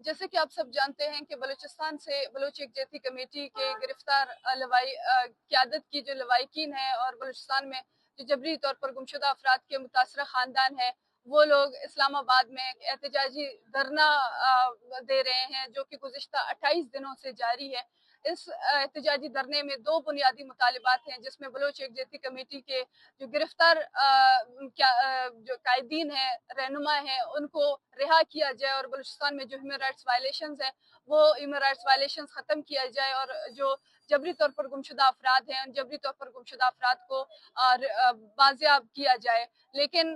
جیسے کہ آپ سب جانتے ہیں کہ بلوچستان سے بلوچ یکجہتی کمیٹی کے گرفتار قیادت کی جو لواحقین ہیں اور بلوچستان میں جو جبری طور پر گمشدہ افراد کے متاثرہ خاندان ہیں، وہ لوگ اسلام آباد میں احتجاجی دھرنا دے رہے ہیں، جو کہ گزشتہ 28 دنوں سے جاری ہے۔ اس احتجاجی دھرنے میں دو بنیادی مطالبات ہیں، جس میں بلوچ یکجہتی کمیٹی کے جو گرفتار جو قائدین ہیں، رہنما ہیں، ان کو رہا کیا جائے اور بلوچستان میں جو ہیومن رائٹس وائلیشنز ہیں وہ ہیومن رائٹس وائلیشنز ختم کیا جائے، اور جو جبری طور پر گمشدہ افراد ہیں ان جبری طور پر گمشدہ افراد کو بازیاب کیا جائے۔ لیکن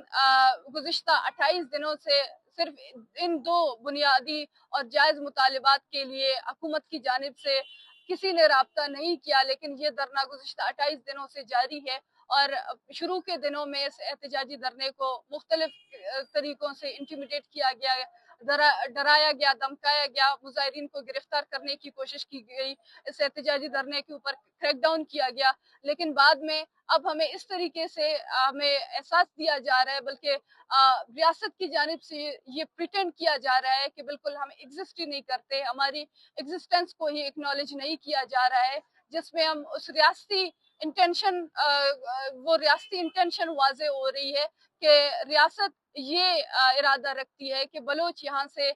گزشتہ 28 دنوں سے صرف ان دو بنیادی اور جائز مطالبات کے لیے حکومت کی جانب سے کسی نے رابطہ نہیں کیا، لیکن یہ دھرنا گزشتہ 28 دنوں سے جاری ہے۔ اور شروع کے دنوں میں اس احتجاجی دھرنے کو مختلف طریقوں سے انٹیمیڈیٹ کیا گیا، ڈرایا گیا، دھمکایا گیا، مظاہرین کو گرفتار کرنے کی کوشش کی گئی، اس احتجاجی دھرنے کے اوپر کریک ڈاؤن کیا گیا۔ لیکن بعد میں اب ہمیں اس طریقے سے ہمیں احساس دیا جا رہا ہے، بلکہ ریاست کی جانب سے یہ پریٹینڈ کیا جا رہا ہے کہ بالکل ہم ایگزسٹ ہی نہیں کرتے، ہماری ایگزسٹنس کو ہی اکنالج نہیں کیا جا رہا ہے، جس میں ہم اس ریاستی انٹینشن واضح ہو رہی ہے کہ ریاست یہ ارادہ رکھتی ہے کہ بلوچ یہاں سے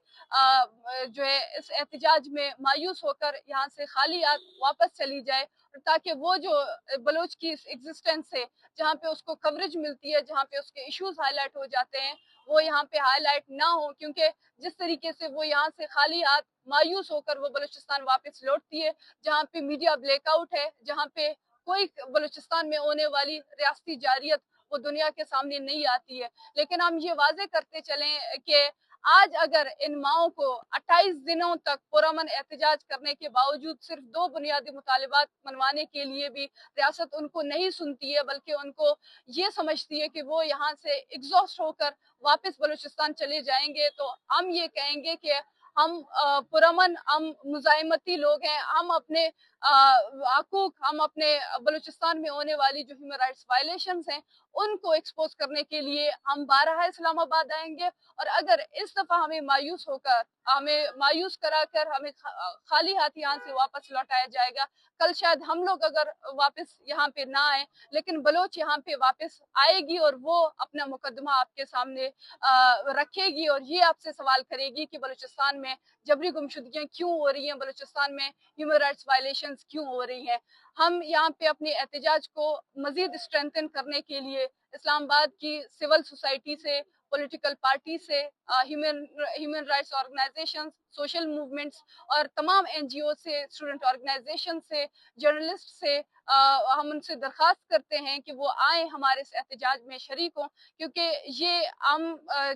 جو ہے اس احتجاج میں مایوس ہو کر یہاں سے خالی ہاتھ واپس چلی جائے، تاکہ وہ جو بلوچ کی ایگزسٹنس ہے، جہاں پہ اس کو کوریج ملتی ہے، جہاں پہ اس کے ایشوز ہائی لائٹ ہو جاتے ہیں، وہ یہاں پہ ہائی لائٹ نہ ہو، کیونکہ جس طریقے سے وہ یہاں سے خالی ہاتھ مایوس ہو کر وہ بلوچستان واپس لوٹتی ہے، جہاں پہ میڈیا بلیک آؤٹ ہے، جہاں پہ کوئی بلوچستان میں ہونے والی ریاستی جارحیت وہ دنیا کے سامنے نہیں آتی ہے۔ لیکن ہم یہ واضح کرتے چلیں کہ آج اگر ان ماؤں کو 28 دنوں تک پرامن احتجاج کرنے کے باوجود صرف دو بنیادی مطالبات منوانے کے لیے بھی ریاست ان کو نہیں سنتی ہے، بلکہ ان کو یہ سمجھتی ہے کہ وہ یہاں سے ایگزاسٹ ہو کر واپس بلوچستان چلے جائیں گے، تو ہم یہ کہیں گے کہ ہم پرامن، ہم مزاحمتی لوگ ہیں، ہم اپنے حقوق، ہم اپنے بلوچستان میں ہونے والی جو ہیومن رائٹس وائلیشنز ہیں ان کو ایکسپوز کرنے کے لیے ہم بارہا اسلام آباد آئیں گے۔ اور اگر اس دفعہ ہمیں مایوس کرا کر ہمیں خالی ہاتھ یہاں سے واپس لوٹایا جائے گا، کل شاید ہم لوگ اگر واپس یہاں پہ نہ آئیں، لیکن بلوچ یہاں پہ واپس آئے گی اور وہ اپنا مقدمہ آپ کے سامنے رکھے گی، اور یہ آپ سے سوال کرے گی کہ بلوچستان میں جبری گمشدگیاں کیوں ہو رہی ہیں، بلوچستان میں ہیومن رائٹس وائلیشنز کیوں ہو رہی ہیں۔ ہم یہاں پہ اپنے احتجاج کو مزید اسٹرینتھن کرنے کے لیے اسلام آباد کی سول سوسائٹی سے، پولیٹیکل پارٹی سے، human rights organisation, social movements اور تمام این جی او سے، اسٹوڈنٹ آرگنائزیشن سے، جرنلسٹ سے ہم ان سے درخواست کرتے ہیں کہ وہ آئیں، ہمارے اس احتجاج میں شریک ہوں، کیونکہ یہ ہم